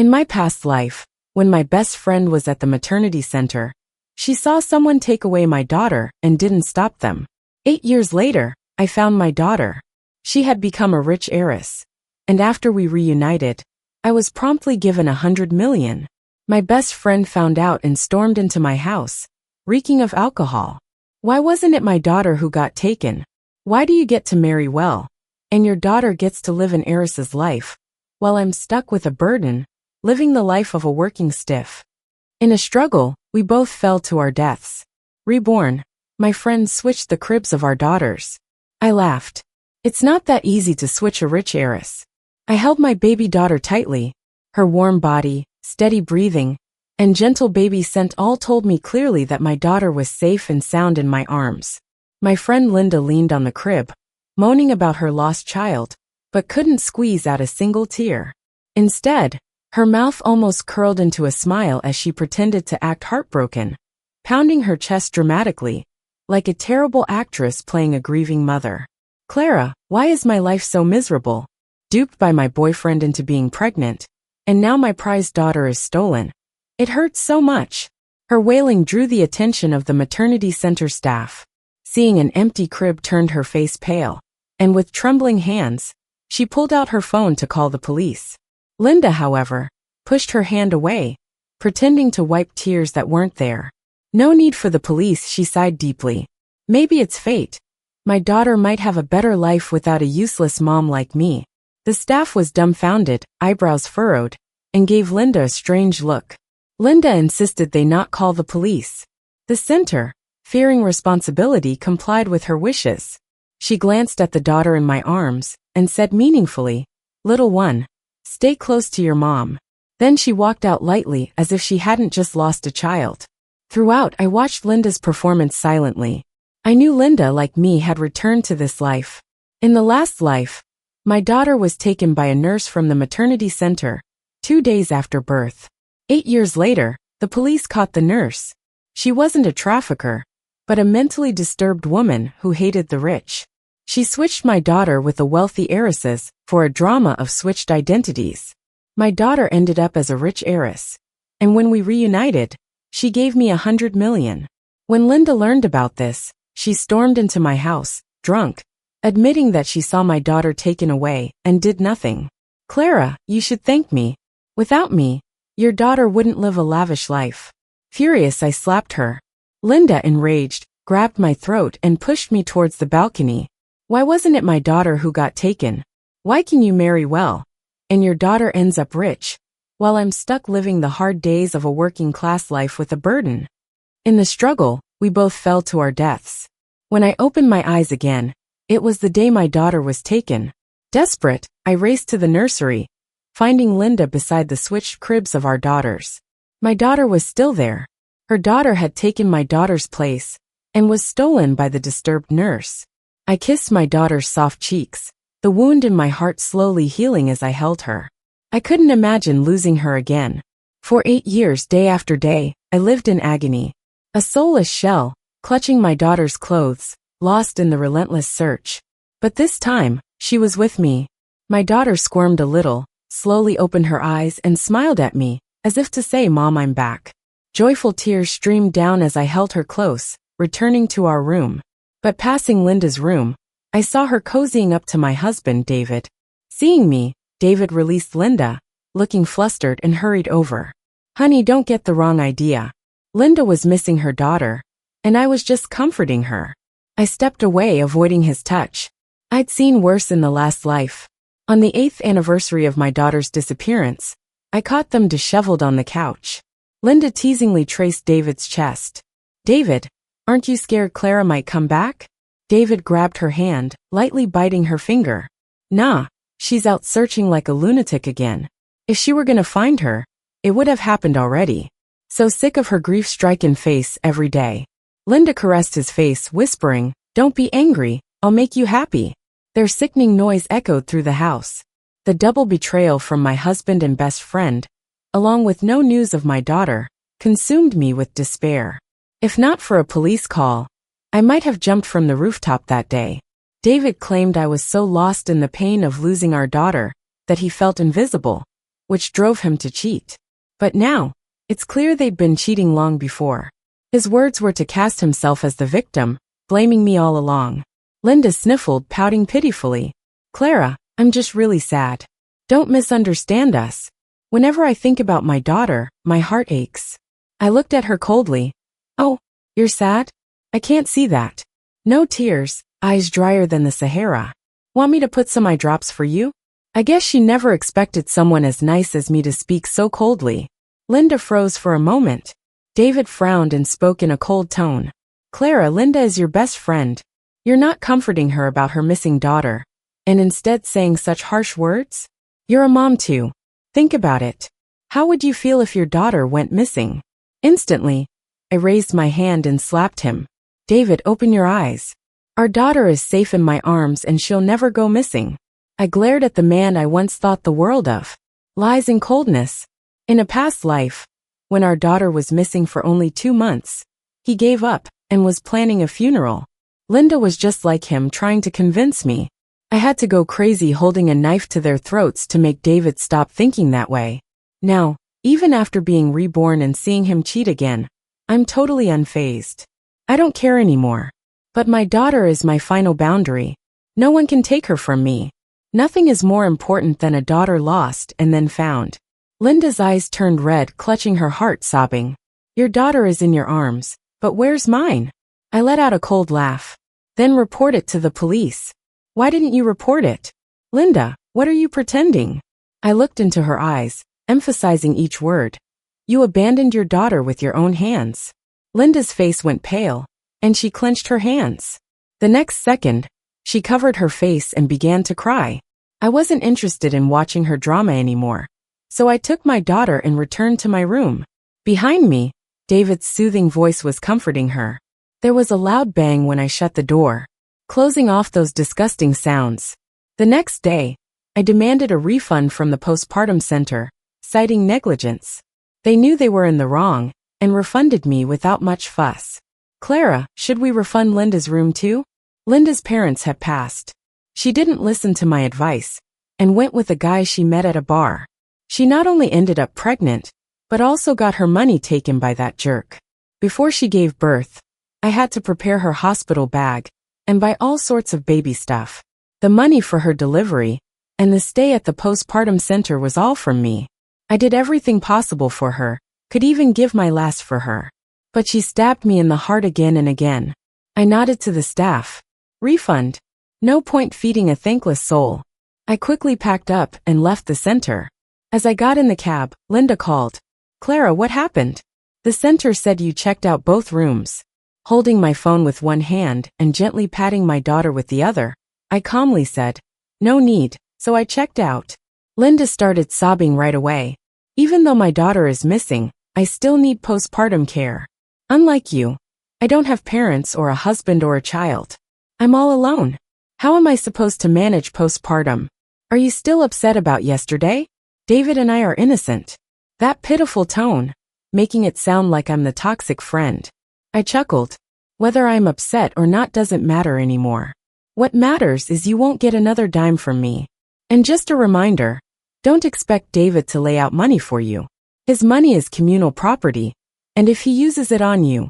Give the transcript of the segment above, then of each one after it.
In my past life, when my best friend was at the maternity center, she saw someone take away my daughter and didn't stop them. 8 years later, I found my daughter. She had become a rich heiress. And after we reunited, I was promptly given 100 million. My best friend found out and stormed into my house, reeking of alcohol. Why wasn't it my daughter who got taken? Why do you get to marry well, and your daughter gets to live an heiress's life, while I'm stuck with a burden, living the life of a working stiff? In a struggle, we both fell to our deaths. Reborn, my friends switched the cribs of our daughters. I laughed. It's not that easy to switch a rich heiress. I held my baby daughter tightly. Her warm body, steady breathing, and gentle baby scent all told me clearly that my daughter was safe and sound in my arms. My friend Linda leaned on the crib, moaning about her lost child, but couldn't squeeze out a single tear. Instead, her mouth almost curled into a smile as she pretended to act heartbroken, pounding her chest dramatically, like a terrible actress playing a grieving mother. Clara, why is my life so miserable? Duped by my boyfriend into being pregnant, and now my prized daughter is stolen. It hurts so much. Her wailing drew the attention of the maternity center staff. Seeing an empty crib turned her face pale, and with trembling hands, she pulled out her phone to call the police. Linda, however, pushed her hand away, pretending to wipe tears that weren't there. No need for the police, she sighed deeply. Maybe it's fate. My daughter might have a better life without a useless mom like me. The staff was dumbfounded, eyebrows furrowed, and gave Linda a strange look. Linda insisted they not call the police. The center, fearing responsibility, complied with her wishes. She glanced at the daughter in my arms and said meaningfully, "Little one, stay close to your mom." Then she walked out lightly as if she hadn't just lost a child. Throughout, I watched Linda's performance silently. I knew Linda, like me, had returned to this life. In the last life, my daughter was taken by a nurse from the maternity center, 2 days after birth. 8 years later, the police caught the nurse. She wasn't a trafficker, but a mentally disturbed woman who hated the rich. She switched my daughter with the wealthy heiresses for a drama of switched identities. My daughter ended up as a rich heiress, and when we reunited, she gave me 100 million. When Linda learned about this, she stormed into my house, drunk, admitting that she saw my daughter taken away and did nothing. "Clara, you should thank me. Without me, your daughter wouldn't live a lavish life." Furious, I slapped her. Linda, enraged, grabbed my throat and pushed me towards the balcony. "Why wasn't it my daughter who got taken? Why can you marry well, and your daughter ends up rich, while I'm stuck living the hard days of a working-class life with a burden?" In the struggle, we both fell to our deaths. When I opened my eyes again, it was the day my daughter was taken. Desperate, I raced to the nursery, finding Linda beside the switched cribs of our daughters. My daughter was still there. Her daughter had taken my daughter's place and was stolen by the disturbed nurse. I kissed my daughter's soft cheeks, the wound in my heart slowly healing as I held her. I couldn't imagine losing her again. For 8 years, day after day, I lived in agony. A soulless shell, clutching my daughter's clothes, lost in the relentless search. But this time, she was with me. My daughter squirmed a little, slowly opened her eyes and smiled at me, as if to say, "Mom, I'm back." Joyful tears streamed down as I held her close, returning to our room. But passing Linda's room, I saw her cozying up to my husband, David. Seeing me, David released Linda, looking flustered, and hurried over. "Honey, don't get the wrong idea. Linda was missing her daughter, and I was just comforting her." I stepped away, avoiding his touch. I'd seen worse in the last life. On the 8th anniversary of my daughter's disappearance, I caught them disheveled on the couch. Linda teasingly traced David's chest. "David, aren't you scared Clara might come back?" David grabbed her hand, lightly biting her finger. "Nah, she's out searching like a lunatic again. If she were gonna find her, it would have happened already. So sick of her grief-stricken face every day." Linda caressed his face, whispering, "Don't be angry, I'll make you happy." Their sickening noise echoed through the house. The double betrayal from my husband and best friend, along with no news of my daughter, consumed me with despair. If not for a police call, I might have jumped from the rooftop that day. David claimed I was so lost in the pain of losing our daughter that he felt invisible, which drove him to cheat. But now, it's clear they'd been cheating long before. His words were to cast himself as the victim, blaming me all along. Linda sniffled, pouting pitifully. Clara, I'm just really sad. Don't misunderstand us. Whenever I think about my daughter, my heart aches. I looked at her coldly. Oh, you're sad? I can't see that. No tears, eyes drier than the Sahara. Want me to put some eye drops for you? I guess she never expected someone as nice as me to speak so coldly. Linda froze for a moment. David frowned and spoke in a cold tone. Clara, Linda is your best friend. You're not comforting her about her missing daughter, and instead saying such harsh words? You're a mom too. Think about it. How would you feel if your daughter went missing? Instantly, I raised my hand and slapped him. David, open your eyes. Our daughter is safe in my arms and she'll never go missing. I glared at the man I once thought the world of. Lies and coldness. In a past life, when our daughter was missing for only 2 months, he gave up and was planning a funeral. Linda was just like him, trying to convince me. I had to go crazy holding a knife to their throats to make David stop thinking that way. Now, even after being reborn and seeing him cheat again, I'm totally unfazed. I don't care anymore. But my daughter is my final boundary. No one can take her from me. Nothing is more important than a daughter lost and then found. Linda's eyes turned red, clutching her heart, sobbing. Your daughter is in your arms, but where's mine? I let out a cold laugh. Then report it to the police. Why didn't you report it? Linda, what are you pretending? I looked into her eyes, emphasizing each word. You abandoned your daughter with your own hands. Linda's face went pale, and she clenched her hands. The next second, she covered her face and began to cry. I wasn't interested in watching her drama anymore, so I took my daughter and returned to my room. Behind me, David's soothing voice was comforting her. There was a loud bang when I shut the door, closing off those disgusting sounds. The next day, I demanded a refund from the postpartum center, citing negligence. They knew they were in the wrong, and refunded me without much fuss. Clara, should we refund Linda's room too? Linda's parents had passed. She didn't listen to my advice, and went with a guy she met at a bar. She not only ended up pregnant, but also got her money taken by that jerk. Before she gave birth, I had to prepare her hospital bag, and buy all sorts of baby stuff. The money for her delivery, and the stay at the postpartum center was all from me. I did everything possible for her, could even give my last for her. But she stabbed me in the heart again and again. I nodded to the staff. Refund. No point feeding a thankless soul. I quickly packed up and left the center. As I got in the cab, Linda called. Clara, what happened? The center said you checked out both rooms. Holding my phone with one hand and gently patting my daughter with the other, I calmly said, no need, so I checked out. Linda started sobbing right away. Even though my daughter is missing, I still need postpartum care. Unlike you, I don't have parents or a husband or a child. I'm all alone. How am I supposed to manage postpartum? Are you still upset about yesterday? David and I are innocent. That pitiful tone, making it sound like I'm the toxic friend. I chuckled. Whether I'm upset or not doesn't matter anymore. What matters is you won't get another dime from me. And just a reminder, don't expect David to lay out money for you. His money is communal property, and if he uses it on you,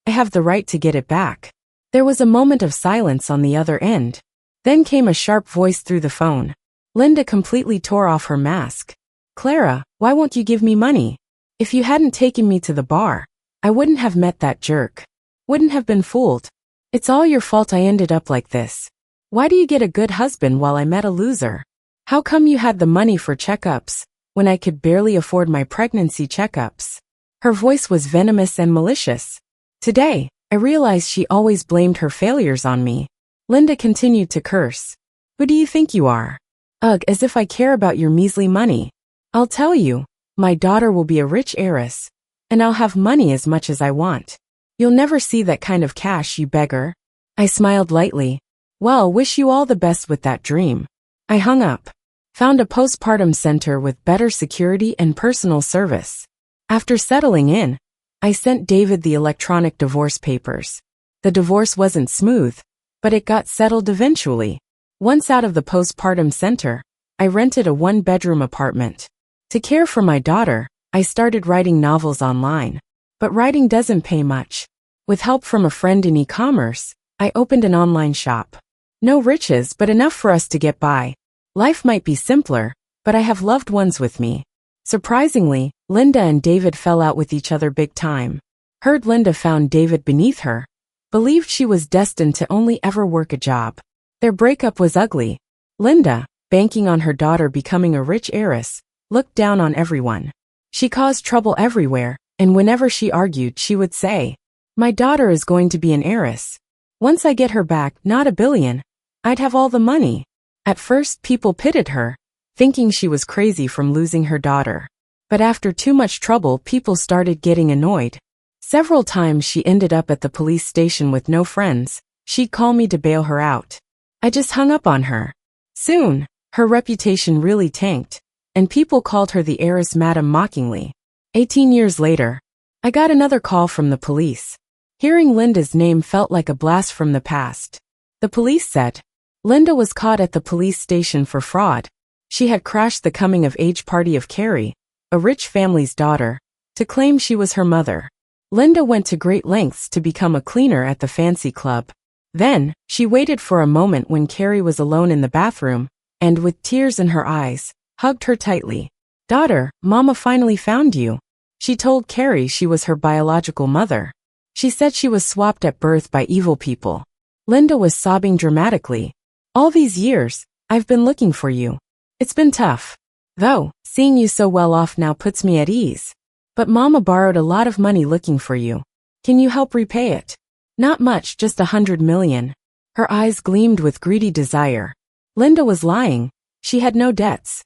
I have the right to get it back. There was a moment of silence on the other end. Then came a sharp voice through the phone. Linda completely tore off her mask. Clara, why won't you give me money? If you hadn't taken me to the bar, I wouldn't have met that jerk. Wouldn't have been fooled. It's all your fault I ended up like this. Why do you get a good husband while I met a loser? How come you had the money for checkups, when I could barely afford my pregnancy checkups? Her voice was venomous and malicious. Today, I realized she always blamed her failures on me. Linda continued to curse. Who do you think you are? Ugh, as if I care about your measly money. I'll tell you, my daughter will be a rich heiress, and I'll have money as much as I want. You'll never see that kind of cash, you beggar. I smiled lightly. Well, wish you all the best with that dream. I hung up. Found a postpartum center with better security and personal service. After settling in, I sent David the electronic divorce papers. The divorce wasn't smooth, but it got settled eventually. Once out of the postpartum center, I rented a 1-bedroom apartment. To care for my daughter, I started writing novels online. But writing doesn't pay much. With help from a friend in e-commerce, I opened an online shop. No riches, but enough for us to get by. Life might be simpler, but I have loved ones with me. Surprisingly, Linda and David fell out with each other big time. Heard Linda found David beneath her. Believed she was destined to only ever work a job. Their breakup was ugly. Linda, banking on her daughter becoming a rich heiress, looked down on everyone. She caused trouble everywhere, and whenever she argued she would say, "My daughter is going to be an heiress. Once I get her back, not $1 billion, I'd have all the money." At first people pitied her, thinking she was crazy from losing her daughter. But after too much trouble people started getting annoyed. Several times she ended up at the police station with no friends. She'd call me to bail her out. I just hung up on her. Soon, her reputation really tanked, and people called her the heiress madam mockingly. 18 years later, I got another call from the police. Hearing Linda's name felt like a blast from the past. The police said, Linda was caught at the police station for fraud. She had crashed the coming-of-age party of Carrie, a rich family's daughter, to claim she was her mother. Linda went to great lengths to become a cleaner at the fancy club. Then, she waited for a moment when Carrie was alone in the bathroom, and with tears in her eyes, hugged her tightly. "Daughter, Mama finally found you." She told Carrie she was her biological mother. She said she was swapped at birth by evil people. Linda was sobbing dramatically. "All these years, I've been looking for you. It's been tough. Though, seeing you so well off now puts me at ease. But Mama borrowed a lot of money looking for you. Can you help repay it?" "Not much, just $100 million. Her eyes gleamed with greedy desire. Linda was lying. She had no debts.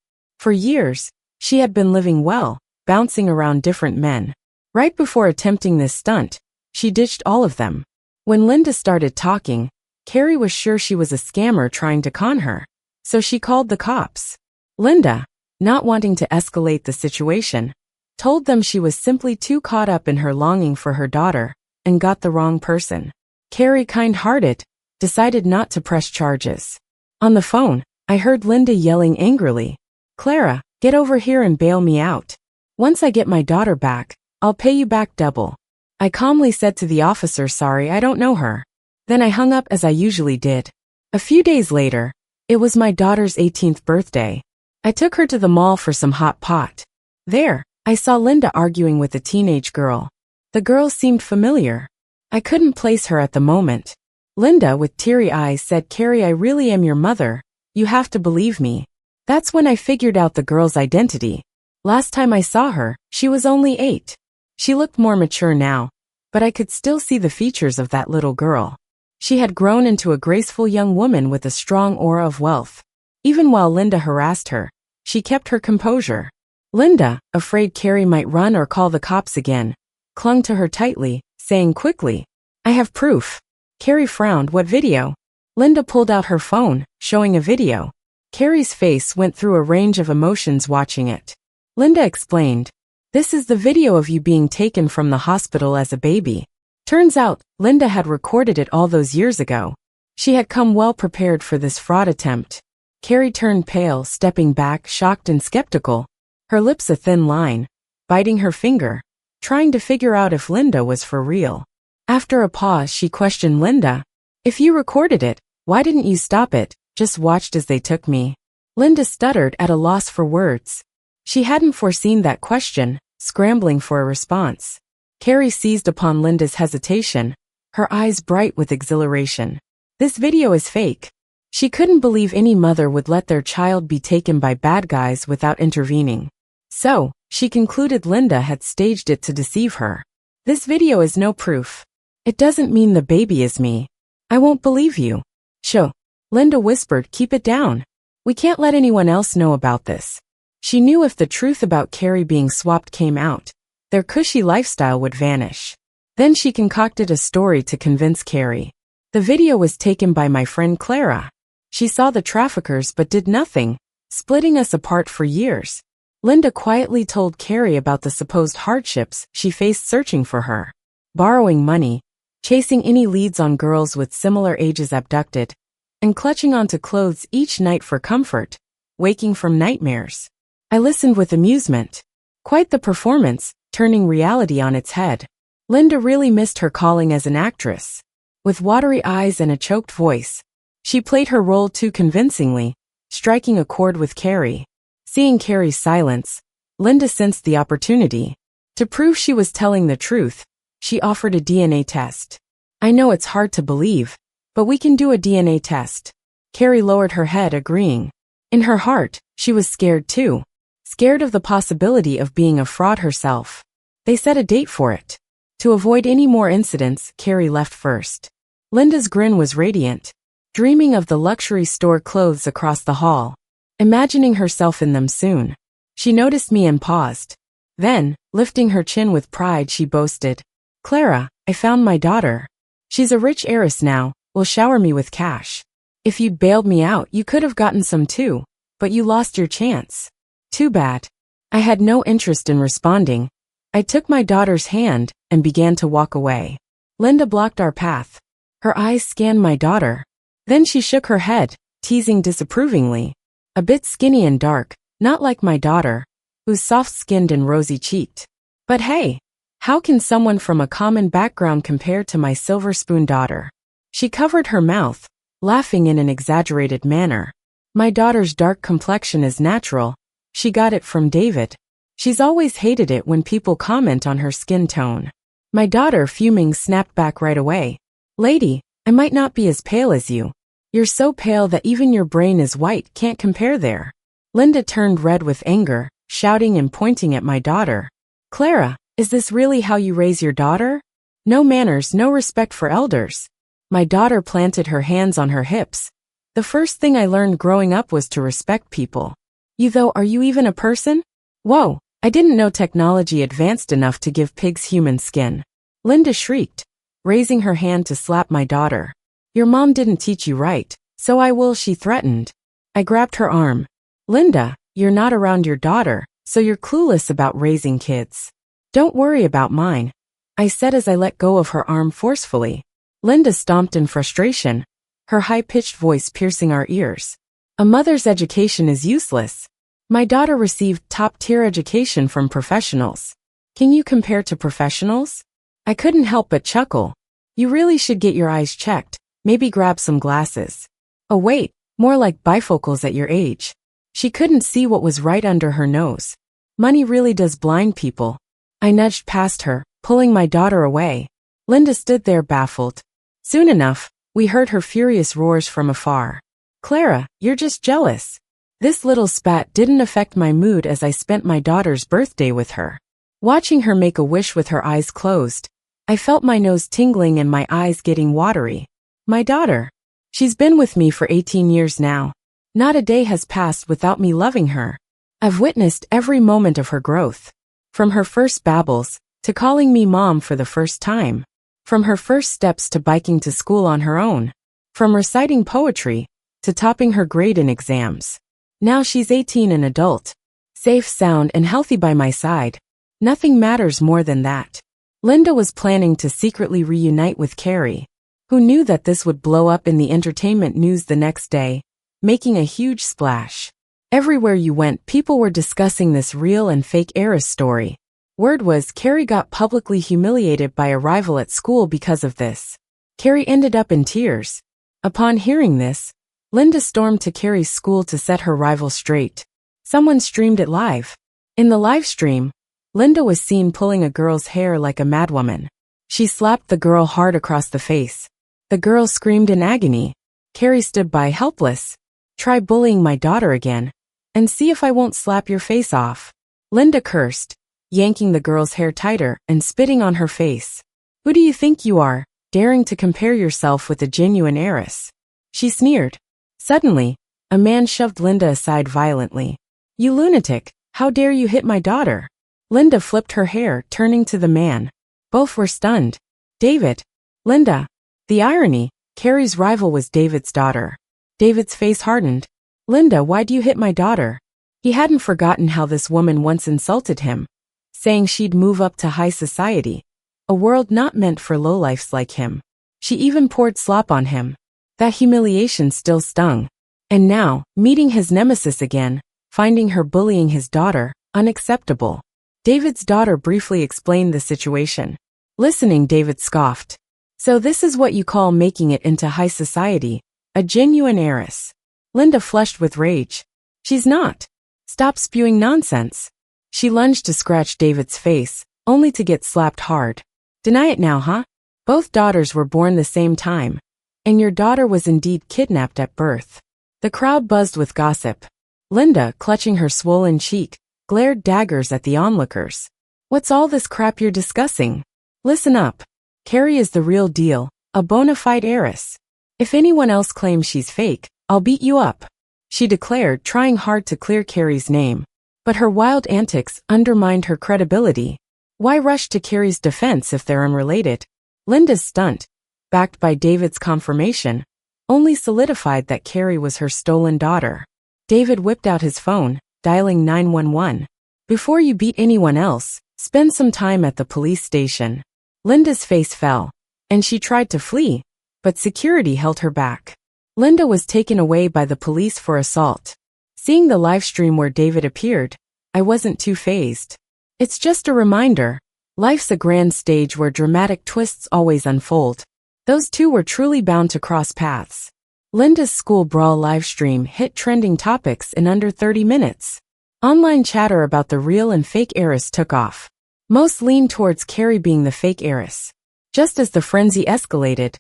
For years, she had been living well, bouncing around different men. Right before attempting this stunt, she ditched all of them. When Linda started talking, Carrie was sure she was a scammer trying to con her. So she called the cops. Linda, not wanting to escalate the situation, told them she was simply too caught up in her longing for her daughter, and got the wrong person. Carrie, kind-hearted, decided not to press charges. On the phone, I heard Linda yelling angrily, "Clara, get over here and bail me out. Once I get my daughter back, I'll pay you back double." I calmly said to the officer, "Sorry, I don't know her." Then I hung up as I usually did. A few days later, it was my daughter's 18th birthday. I took her to the mall for some hot pot. There, I saw Linda arguing with a teenage girl. The girl seemed familiar. I couldn't place her at the moment. Linda, with teary eyes, said, "Carrie, I really am your mother. You have to believe me." That's when I figured out the girl's identity. Last time I saw her, she was only 8. She looked more mature now, but I could still see the features of that little girl. She had grown into a graceful young woman with a strong aura of wealth. Even while Linda harassed her, she kept her composure. Linda, afraid Carrie might run or call the cops again, clung to her tightly, saying quickly, "I have proof." Carrie frowned. "What video?" Linda pulled out her phone, showing a video. Carrie's face went through a range of emotions watching it. Linda explained, "This is the video of you being taken from the hospital as a baby." Turns out, Linda had recorded it all those years ago. She had come well prepared for this fraud attempt. Carrie turned pale, stepping back, shocked and skeptical, her lips a thin line, biting her finger, trying to figure out if Linda was for real. After a pause, she questioned Linda, "If you recorded it, why didn't you stop it, just watched as they took me?" Linda stuttered, at a loss for words. She hadn't foreseen that question, scrambling for a response. Carrie seized upon Linda's hesitation, her eyes bright with exhilaration. "This video is fake." She couldn't believe any mother would let their child be taken by bad guys without intervening. So, she concluded Linda had staged it to deceive her. "This video is no proof. It doesn't mean the baby is me. I won't believe you." "Shh," Linda whispered, "keep it down. We can't let anyone else know about this." She knew if the truth about Carrie being swapped came out, their cushy lifestyle would vanish. Then she concocted a story to convince Carrie. The video was taken by my friend Clara. She saw the traffickers but did nothing, splitting us apart for years. Linda quietly told Carrie about the supposed hardships she faced searching for her. Borrowing money, chasing any leads on girls with similar ages abducted, and clutching onto clothes each night for comfort, waking from nightmares. I listened with amusement. Quite the performance, turning reality on its head. Linda really missed her calling as an actress. With watery eyes and a choked voice, she played her role too convincingly, striking a chord with Carrie. Seeing Carrie's silence, Linda sensed the opportunity. To prove she was telling the truth, she offered a DNA test. I know it's hard to believe, but we can do a DNA test. Carrie lowered her head, agreeing. In her heart, she was scared too. Scared of the possibility of being a fraud herself. They set a date for it. To avoid any more incidents, Carrie left first. Linda's grin was radiant. Dreaming of the luxury store clothes across the hall. Imagining herself in them soon. She noticed me and paused. Then, lifting her chin with pride, she boasted. Clara, I found my daughter. She's a rich heiress now, will shower me with cash. If you'd bailed me out, you could have gotten some too, but you lost your chance. Too bad. I had no interest in responding. I took my daughter's hand and began to walk away. Linda blocked our path. Her eyes scanned my daughter. Then she shook her head, teasing disapprovingly. A bit skinny and dark, not like my daughter, who's soft-skinned and rosy-cheeked. But hey, how can someone from a common background compare to my silver spoon daughter? She covered her mouth, laughing in an exaggerated manner. My daughter's dark complexion is natural. She got it from David. She's always hated it when people comment on her skin tone. My daughter, fuming, snapped back right away. Lady, I might not be as pale as you. You're so pale that even your brain is white, can't compare there. Linda turned red with anger, shouting and pointing at my daughter. Clara, is this really how you raise your daughter? No manners, no respect for elders. My daughter planted her hands on her hips. The first thing I learned growing up was to respect people. You though, are you even a person? Whoa, I didn't know technology advanced enough to give pigs human skin. Linda shrieked, raising her hand to slap my daughter. Your mom didn't teach you right, so I will, she threatened. I grabbed her arm. Linda, you're not around your daughter, so you're clueless about raising kids. Don't worry about mine, I said as I let go of her arm forcefully. Linda stomped in frustration, her high-pitched voice piercing our ears. A mother's education is useless. My daughter received top-tier education from professionals. Can you compare to professionals? I couldn't help but chuckle. You really should get your eyes checked. Maybe grab some glasses. Oh wait, more like bifocals at your age. She couldn't see what was right under her nose. Money really does blind people. I nudged past her, pulling my daughter away. Linda stood there baffled. Soon enough, we heard her furious roars from afar. Clara, you're just jealous. This little spat didn't affect my mood as I spent my daughter's birthday with her. Watching her make a wish with her eyes closed, I felt my nose tingling and my eyes getting watery. My daughter. She's been with me for 18 years now. Not a day has passed without me loving her. I've witnessed every moment of her growth. From her first babbles, to calling me mom for the first time. From her first steps to biking to school on her own. From reciting poetry, to topping her grade in exams. Now she's 18, an adult. Safe, sound, and healthy by my side. Nothing matters more than that. Linda was planning to secretly reunite with Carrie. Who knew that this would blow up in the entertainment news the next day, making a huge splash. Everywhere you went, people were discussing this real and fake heiress story. Word was Carrie got publicly humiliated by a rival at school because of this. Carrie ended up in tears. Upon hearing this, Linda stormed to Carrie's school to set her rival straight. Someone streamed it live. In the live stream, Linda was seen pulling a girl's hair like a madwoman. She slapped the girl hard across the face. The girl screamed in agony. Carrie stood by helpless. Try bullying my daughter again, and see if I won't slap your face off. Linda cursed, yanking the girl's hair tighter and spitting on her face. Who do you think you are, daring to compare yourself with a genuine heiress? She sneered. Suddenly, a man shoved Linda aside violently. You lunatic, how dare you hit my daughter? Linda flipped her hair, turning to the man. Both were stunned. David. Linda. The irony, Carrie's rival was David's daughter. David's face hardened. Linda, why do you hit my daughter? He hadn't forgotten how this woman once insulted him, saying she'd move up to high society, a world not meant for lowlifes like him. She even poured slop on him. That humiliation still stung. And now, meeting his nemesis again, finding her bullying his daughter unacceptable. David's daughter briefly explained the situation. Listening, David scoffed. So this is what you call making it into high society, a genuine heiress. Linda flushed with rage. She's not. Stop spewing nonsense. She lunged to scratch David's face, only to get slapped hard. Deny it now, huh? Both daughters were born the same time, and your daughter was indeed kidnapped at birth. The crowd buzzed with gossip. Linda, clutching her swollen cheek, glared daggers at the onlookers. What's all this crap you're discussing? Listen up. Carrie is the real deal, a bona fide heiress. If anyone else claims she's fake, I'll beat you up, she declared, trying hard to clear Carrie's name. But her wild antics undermined her credibility. Why rush to Carrie's defense if they're unrelated? Linda's stunt, backed by David's confirmation, only solidified that Carrie was her stolen daughter. David whipped out his phone, dialing 911. Before you beat anyone else, spend some time at the police station. Linda's face fell, and she tried to flee, but security held her back. Linda was taken away by the police for assault. Seeing the livestream where David appeared, I wasn't too fazed. It's just a reminder. Life's a grand stage where dramatic twists always unfold. Those two were truly bound to cross paths. Linda's school brawl livestream hit trending topics in under 30 minutes. Online chatter about the real and fake heiress took off. Most leaned towards Carrie being the fake heiress. Just as the frenzy escalated,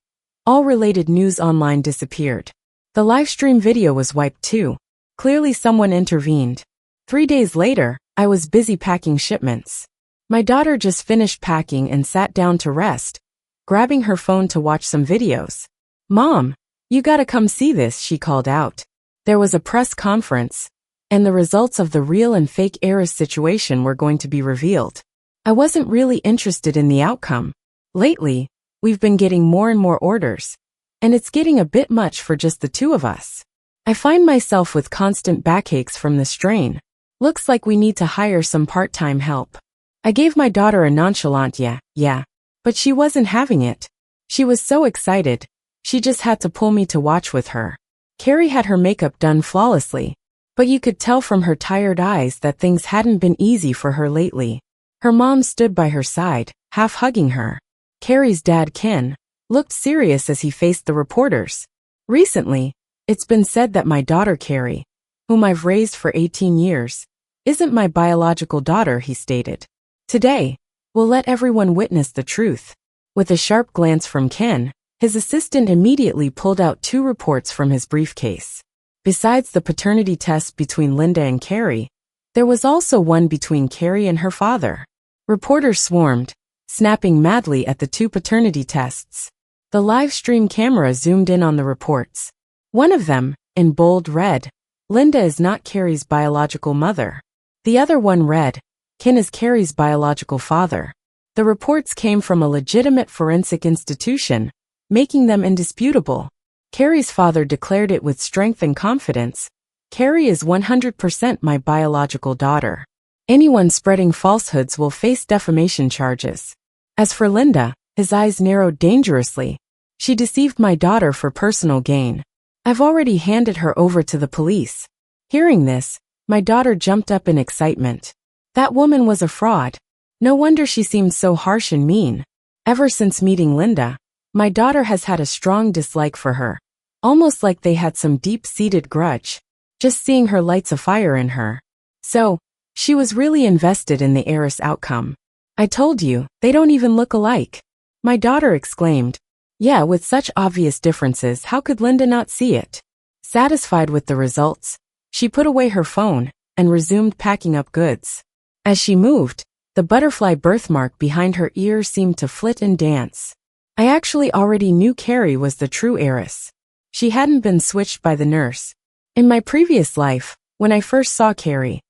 all related news online disappeared. The livestream video was wiped too. Clearly someone intervened. 3 days later, I was busy packing shipments. My daughter just finished packing and sat down to rest, grabbing her phone to watch some videos. Mom, you gotta come see this, she called out. There was a press conference, and the results of the real and fake heiress situation were going to be revealed. I wasn't really interested in the outcome. Lately, we've been getting more and more orders, and it's getting a bit much for just the two of us. I find myself with constant backaches from the strain. Looks like we need to hire some part-time help. I gave my daughter a nonchalant yeah, but she wasn't having it. She was so excited, she just had to pull me to watch with her. Carrie had her makeup done flawlessly, but you could tell from her tired eyes that things hadn't been easy for her lately. Her mom stood by her side, half hugging her. Carrie's dad, Ken, looked serious as he faced the reporters. Recently, it's been said that my daughter Carrie, whom I've raised for 18 years, isn't my biological daughter, he stated. Today, we'll let everyone witness the truth. With a sharp glance from Ken, his assistant immediately pulled out 2 reports from his briefcase. Besides the paternity test between Linda and Carrie, there was also one between Carrie and her father. Reporters swarmed, snapping madly at the 2 paternity tests. The live stream camera zoomed in on the reports. One of them, in bold, read, Linda is not Carrie's biological mother. The other one read, Ken is Carrie's biological father. The reports came from a legitimate forensic institution, making them indisputable. Carrie's father declared it with strength and confidence. Carrie is 100% my biological daughter. Anyone spreading falsehoods will face defamation charges. As for Linda, his eyes narrowed dangerously. She deceived my daughter for personal gain. I've already handed her over to the police. Hearing this, my daughter jumped up in excitement. That woman was a fraud. No wonder she seemed so harsh and mean. Ever since meeting Linda, my daughter has had a strong dislike for her, almost like they had some deep-seated grudge. Just seeing her lights a fire in her. So, she was really invested in the heiress outcome. I told you, they don't even look alike. My daughter exclaimed. Yeah, with such obvious differences, how could Linda not see it? Satisfied with the results, she put away her phone and resumed packing up goods. As she moved, the butterfly birthmark behind her ear seemed to flit and dance. I actually already knew Carrie was the true heiress. She hadn't been switched by the nurse. In my previous life, when I first saw Carrie,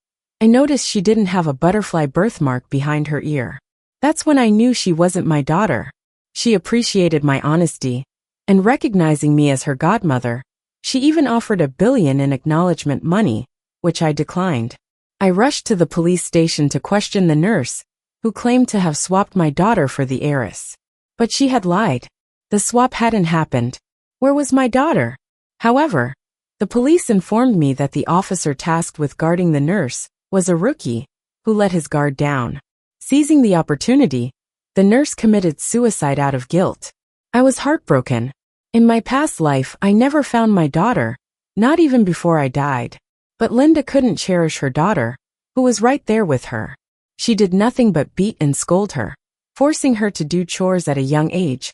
I noticed she didn't have a butterfly birthmark behind her ear. That's when I knew she wasn't my daughter. She appreciated my honesty, and recognizing me as her godmother, she even offered $1 billion in acknowledgement money, which I declined. I rushed to the police station to question the nurse, who claimed to have swapped my daughter for the heiress. But she had lied. The swap hadn't happened. Where was my daughter? However, The police informed me that the officer tasked with guarding the nurse was a rookie who let his guard down. Seizing the opportunity, the nurse committed suicide out of guilt. I was heartbroken. In my past life, I never found my daughter, not even before I died. But Linda couldn't cherish her daughter, who was right there with her. She did nothing but beat and scold her, forcing her to do chores at a young age,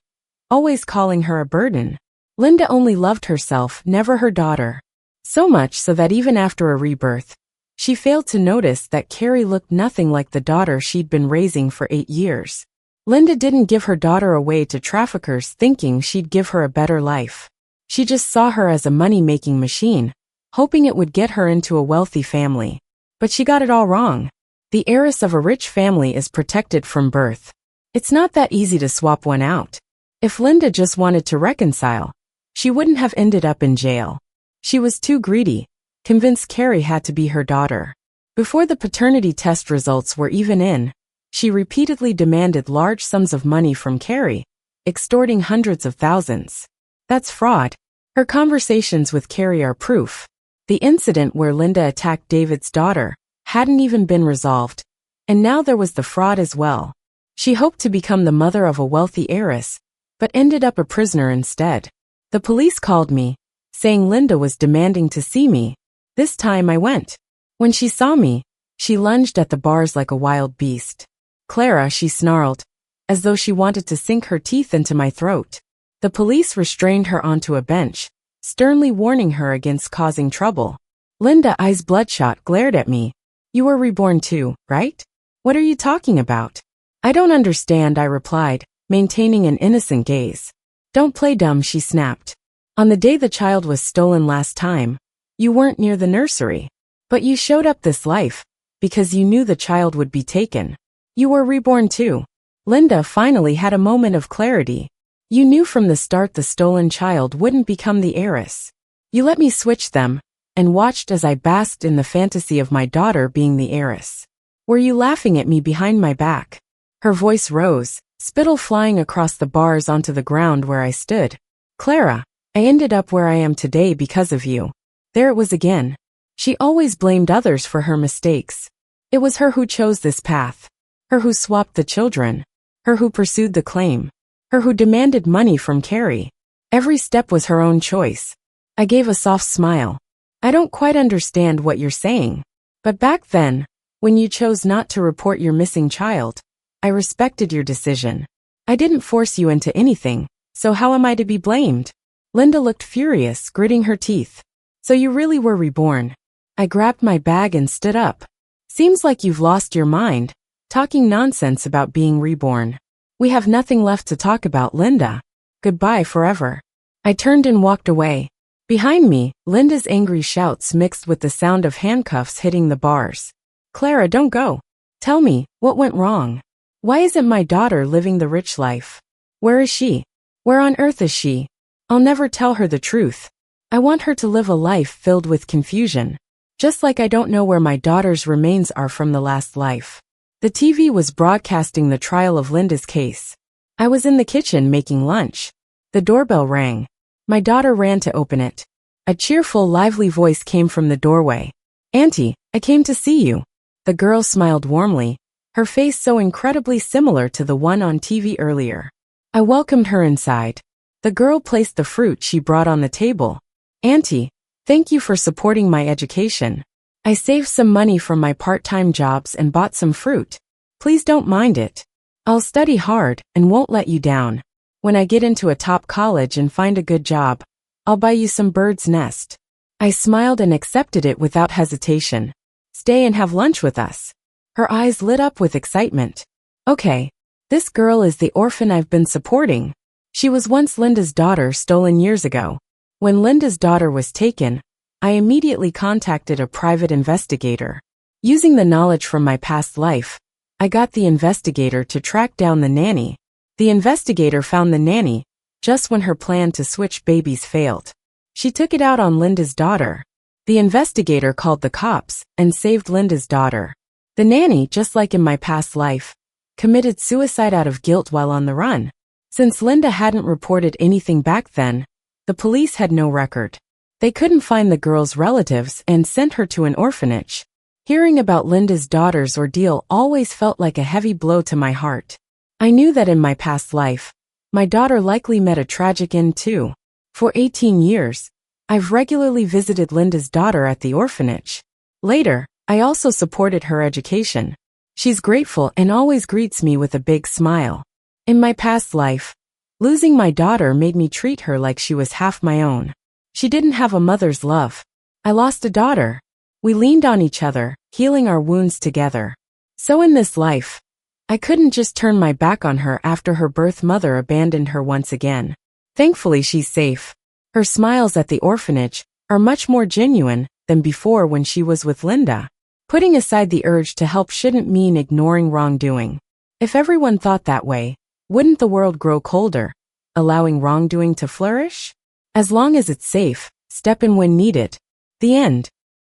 always calling her a burden. Linda only loved herself, never her daughter. So much so that even after a rebirth, she failed to notice that Carrie looked nothing like the daughter she'd been raising for 8 years. Linda didn't give her daughter away to traffickers thinking she'd give her a better life. She just saw her as a money-making machine, hoping it would get her into a wealthy family. But she got it all wrong. The heiress of a rich family is protected from birth. It's not that easy to swap one out. If Linda just wanted to reconcile, she wouldn't have ended up in jail. She was too greedy, convinced Carrie had to be her daughter. Before the paternity test results were even in, she repeatedly demanded large sums of money from Carrie, extorting hundreds of thousands. That's fraud. Her conversations with Carrie are proof. The incident where Linda attacked David's daughter hadn't even been resolved, and now there was the fraud as well. She hoped to become the mother of a wealthy heiress, but ended up a prisoner instead. The police called me, saying Linda was demanding to see me. This time I went. When she saw me, she lunged at the bars like a wild beast. "Clara," she snarled, as though she wanted to sink her teeth into my throat. The police restrained her onto a bench, sternly warning her against causing trouble. Linda, eyes bloodshot, glared at me. "You were reborn too, right? What are you talking about?" "I don't understand," I replied, maintaining an innocent gaze. "Don't play dumb," she snapped. "On the day the child was stolen last time, you weren't near the nursery. But you showed up this life, because you knew the child would be taken. You were reborn too." Linda finally had a moment of clarity. "You knew from the start the stolen child wouldn't become the heiress. You let me switch them, and watched as I basked in the fantasy of my daughter being the heiress. Were you laughing at me behind my back?" Her voice rose, spittle flying across the bars onto the ground where I stood. "Clara, I ended up where I am today because of you." There it was again. She always blamed others for her mistakes. It was her who chose this path. Her who swapped the children. Her who pursued the claim. Her who demanded money from Carrie. Every step was her own choice. I gave a soft smile. "I don't quite understand what you're saying. But back then, when you chose not to report your missing child, I respected your decision. I didn't force you into anything, so how am I to be blamed?" Linda looked furious, gritting her teeth. "So you really were reborn." I grabbed my bag and stood up. "Seems like you've lost your mind, talking nonsense about being reborn. We have nothing left to talk about, Linda. Goodbye forever." I turned and walked away. Behind me, Linda's angry shouts mixed with the sound of handcuffs hitting the bars. "Clara, don't go. Tell me, what went wrong? Why isn't my daughter living the rich life? Where is she? Where on earth is she? I'll never tell her the truth. I want her to live a life filled with confusion. Just like I don't know where my daughter's remains are from the last life." The TV was broadcasting the trial of Linda's case. I was in the kitchen making lunch. The doorbell rang. My daughter ran to open it. A cheerful, lively voice came from the doorway. "Auntie, I came to see you." The girl smiled warmly, her face so incredibly similar to the one on TV earlier. I welcomed her inside. The girl placed the fruit she brought on the table. "Auntie, thank you for supporting my education. I saved some money from my part-time jobs and bought some fruit. Please don't mind it. I'll study hard and won't let you down. When I get into a top college and find a good job, I'll buy you some bird's nest." I smiled and accepted it without hesitation. "Stay and have lunch with us." Her eyes lit up with excitement. "Okay. This girl is the orphan I've been supporting. She was once Linda's daughter stolen years ago. When Linda's daughter was taken, I immediately contacted a private investigator. Using the knowledge from my past life, I got the investigator to track down the nanny. The investigator found the nanny just when her plan to switch babies failed. She took it out on Linda's daughter. The investigator called the cops and saved Linda's daughter. The nanny, just like in my past life, committed suicide out of guilt while on the run. Since Linda hadn't reported anything back then, the police had no record. They couldn't find the girl's relatives and sent her to an orphanage. Hearing about Linda's daughter's ordeal always felt like a heavy blow to my heart. I knew that in my past life, my daughter likely met a tragic end too. For 18 years, I've regularly visited Linda's daughter at the orphanage. Later, I also supported her education. She's grateful and always greets me with a big smile. In my past life, losing my daughter made me treat her like she was half my own. She didn't have a mother's love. I lost a daughter. We leaned on each other, healing our wounds together. So in this life, I couldn't just turn my back on her after her birth mother abandoned her once again. Thankfully, she's safe. Her smiles at the orphanage are much more genuine than before when she was with Linda. Putting aside the urge to help shouldn't mean ignoring wrongdoing. If everyone thought that way, wouldn't the world grow colder, allowing wrongdoing to flourish? As long as it's safe, step in when needed. The end.